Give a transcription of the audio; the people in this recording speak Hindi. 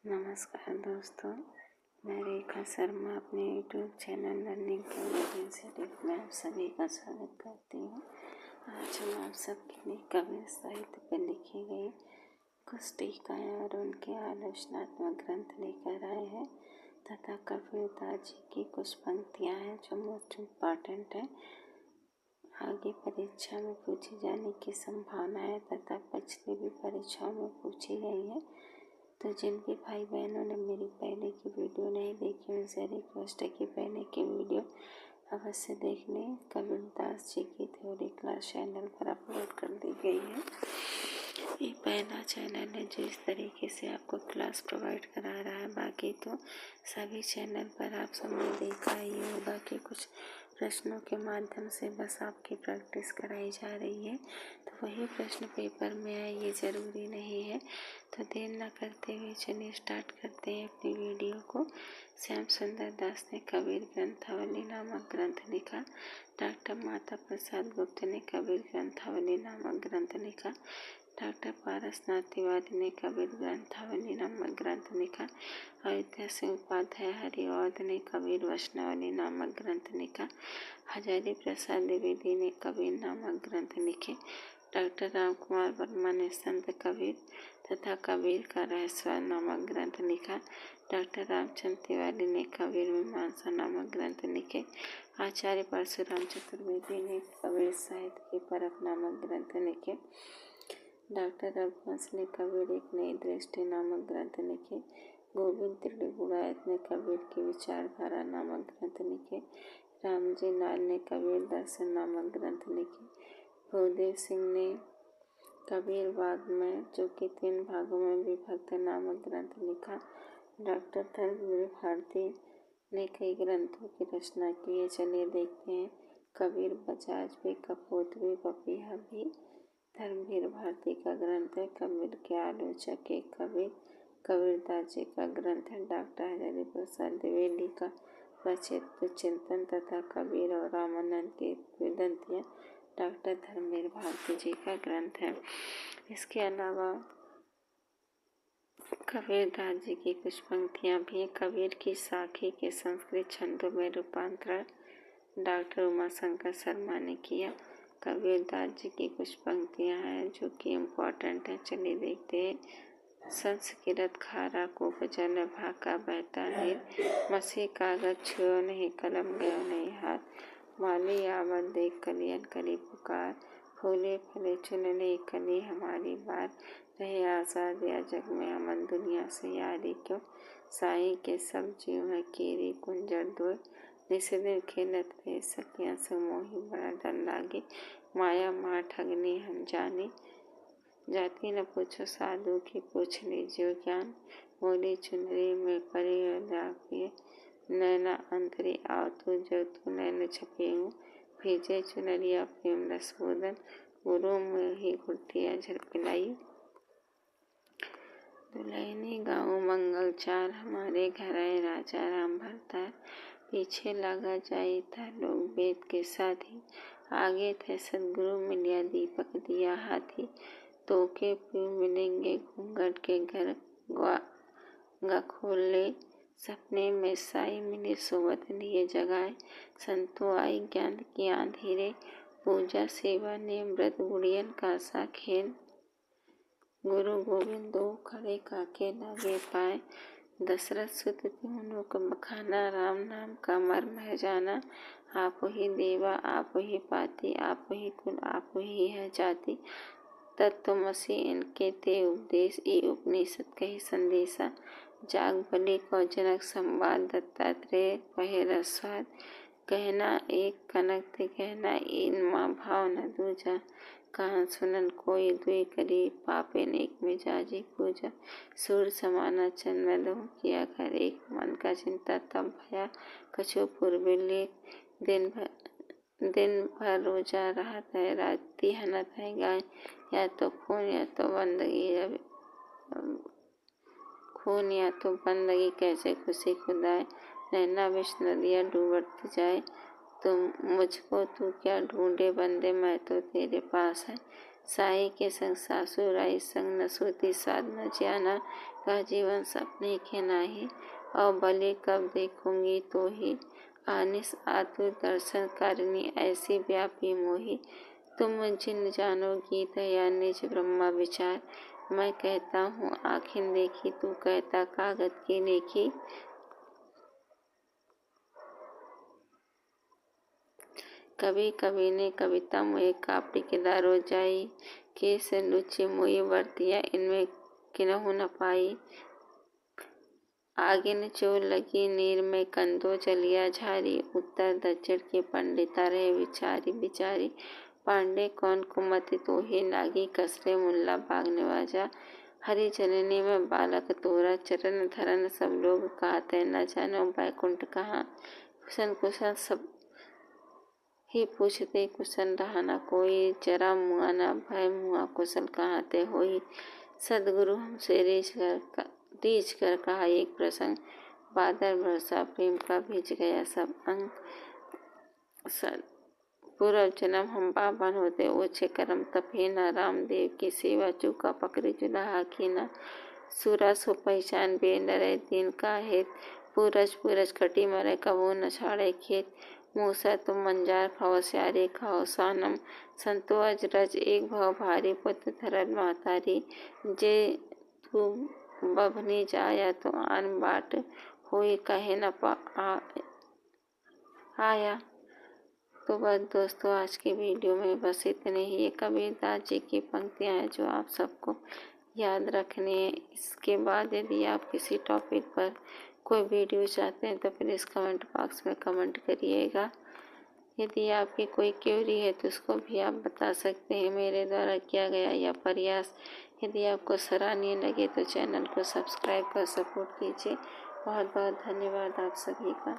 नमस्कार दोस्तों, मैं रेखा शर्मा अपने यूट्यूब चैनल लर्निंग इंस्टीट्यूट में आप सभी का स्वागत करती हूँ। आज हम आप सबके लिए कबीर साहित्य पर लिखी गई कुछ टीकाएँ और उनके आलोचनात्मक ग्रंथ लेकर आए हैं तथा कबीरदास जी की कुछ पंक्तियाँ हैं जो मोस्ट इम्पॉर्टेंट है, आगे परीक्षा में पूछी जाने की संभावना है तथा पिछली भी परीक्षाओं में पूछी गई है। तो जिन भी भाई बहनों ने मेरी पहले की वीडियो नहीं देखी उनसे रिक्वेस्ट है कि पहले की वीडियो अवश्य देख लें। कबीरदास जी की थ्योरी क्लास चैनल पर अपलोड कर दी गई है। ये पहला चैनल है जो इस तरीके से आपको क्लास प्रोवाइड करा रहा है। बाकी तो सभी चैनल पर आप सबने देखा ही होगा कि कुछ प्रश्नों के माध्यम से बस आपकी प्रैक्टिस कराई जा रही है, तो वही प्रश्न पेपर में आए ये ज़रूरी नहीं है। तो देर न करते हुए चलिए स्टार्ट करते हैं अपनी वीडियो को। श्याम सुंदर दास ने कबीर ग्रंथावली नामक ग्रंथ लिखा। डॉक्टर माता प्रसाद गुप्त ने कबीर ग्रंथावली नामक ग्रंथ लिखा। डॉक्टर पारसनाथ तिवारी ने कबीर ग्रंथावली नामक ग्रंथ लिखा। अयोध्या सिंह उपाध्याय हरिऔध ने कबीर वचनावली नामक ग्रंथ लिखा। हजारी प्रसाद द्विवेदी ने कबीर नामक ग्रंथ लिखे। डॉक्टर राम कुमार वर्मा ने संत कबीर तथा कबीर का रहस्य नामक ग्रंथ लिखा। डॉक्टर रामचंद्र तिवारी ने कबीर मीमांसा नामक ग्रंथ लिखे। आचार्य परशुराम चतुर्वेदी ने कबीर साहित्य की परख नामक ग्रंथ लिखे। डॉक्टर रघुवंश ने कबीर एक नई दृष्टि नामक ग्रंथ लिखे। गोविंद त्रिगुणायत ने कबीर की विचारधारा नामक ग्रंथ लिखे। रामजी लाल ने कबीर दर्शन नामक ग्रंथ लिखे। भूदेव सिंह ने कबीर वाग्मय जो कि 3 भागों में विभक्त नामक ग्रंथ लिखा। डॉक्टर धर्मवीर भारती ने कई ग्रंथों की रचना की है। चलिए देखते हैं। कबीर बजाज भी, कपोत भी, पपीहा भी धर्मवीर भारती का ग्रंथ है। कबीर के आलोचक एक कबीर कबीरदास जी का ग्रंथ है। डॉक्टर हजारी प्रसाद द्विवेदी का प्रचित चिंतन तथा कबीर और रामानंद की विदंतियाँ डॉक्टर धर्मवीर भारती जी का ग्रंथ है। इसके अलावा कबीरदास जी की कुछ पंक्तियाँ भी हैं। कबीर की साखी के संस्कृत छंदों में रूपांतरण डॉक्टर उमाशंकर शर्मा ने किया। कबीरदास जी की कुछ पंक्तियाँ हैं जो कि इम्पोर्टेंट हैं, चलिए देखते हैं। संस्कृत खारा कूप जल भाका बहता नीर, मसी कागज छुओ नहीं कलम गयो नहीं हाथ, माली आवत देख कलियन कली पुकार, फूले फले चुन ले कली हमारी बार, रहे आजाद या जग में अमन दुनिया से यारी क्यों, साईं के सब जीव है कीरी कुंजर दो, निस्दिन खेलत रहे सखियाँ समोही बड़ा डर लागे, माया माँ ठगनी हम जानी, जाति न पूछो साधु की पूछ लीजियो ज्ञान, मोली चुनरी में परी लागे, नैना अंतरी आओ तू जो तू नैन छपे हूँ, भीजे चुनरिया प्रेम रसबोदन, गुरु में ही घुटिया झर पिलाई, दुल्हनी गाँव मंगल चार, हमारे घर आए राजा राम भरतार, पीछे लगा जाई था लोग वेद के साथी, आगे थे सदगुरु मिलिया दीपक दिया हाथी, तो के प्यू मिलेंगे घूंघट के घर गा खोल ले, सपने में साई मिले सोवत लिए जगाए, संतो आई ज्ञान की आंधीरे, पूजा सेवा ने व्रत गुड़ियन का सा खेल, गुरु गोविंद दो खड़े काके लागे पाए, दशरथ सुत त्यों को बखाना राम नाम का मर्म है जाना, आप ही देवा आप ही पाती आप ही कुल आप ही है जाति, तत्वमसि इनके ते उपदेश ई उपनिषद कही संदेशा, जाग बलि को जनक संवाद दत्तात्रेय कहे रसवाद, कहना एक कनक ते कहना इन माँ भाव न दूजा, कहाँ सुनन कोई दुई करी पापे नेक में जाजी पूजा, सूर समाना चंद्र दो किया कर एक मन का चिंता तब भया, कछु पूर्व लेख दिन भर रोजा रहत है राती हनत है गाय, या तो खून या तो बंदगी कैसे खुशी खुदाए, नैना विष नदिया डूबत जाए, तुम मुझको तू क्या ढूंढे बंदे मैं तो तेरे पास है, साई के संग सासु राई संग न सूती साध न जाना, का जीवन सपने के नाही, और भले कब देखूंगी तो ही, आनिस आतुर दर्शन करनी ऐसी व्यापी मोही, तुम जिन जानो गीत या निज ब्रह्मा विचार, मैं कहता हूँ आँखें देखी तू कहता कागज की नेकी, कभी कभी ने कविता मुझे कापड़ी के दारो जाई, के से लुचि मुई वर्तिया इनमें किन्हु न पाई, आगिन जो लगी नीर में कंदो जलिया झारी, उत्तर दक्षिण के पंडिता रहे विचारी बिचारी, पांडे कौन कुमति तो ही नागी कसरे मुल्ला बाग निवाजा, हरि जननी में बालक तोरा चरण धरन सब लोग कहते न जानो बैकुंठ कहाँ, कुशन कुशन सब ही पूछते कुशल रहा न कोई, जरा मुआ न भय मुआ कुशल कहाँ ते होई, सदगुरु हमसे रीझ कर कहा एक प्रसंग, बादल बरसा प्रेम का भीज गया सब अंग, पूर्व जन्म हम पावन होते ओछे कर्म तपे न, रामदेव की सेवा चूका पकड़े जुलाहा की न, सूरा सो पहचान बे नरे दिन का हेत, पूरज पूरज कटी मरे कबो न छाड़े खेत, मूसा तुम मंजार खाओ स्यारे खाओ सानम, संतो अजरज एक भाव भारी पुत्र धरल महतारी, जे तू बभनी जाया तो आन बाट होई कहे न आया। तो बस दोस्तों आज की वीडियो में बस इतने ही, ये कबीरदास जी की पंक्तियाँ हैं जो आप सबको याद रखनी है। इसके बाद यदि आप किसी टॉपिक पर कोई वीडियो चाहते हैं तो प्लीज़ कमेंट बॉक्स में कमेंट करिएगा। यदि आपकी कोई क्वेरी है तो उसको भी आप बता सकते हैं, मेरे द्वारा किया गया यह प्रयास यदि आपको सराहनीय लगे तो चैनल को सब्सक्राइब कर सपोर्ट कीजिए। बहुत बहुत धन्यवाद आप सभी का।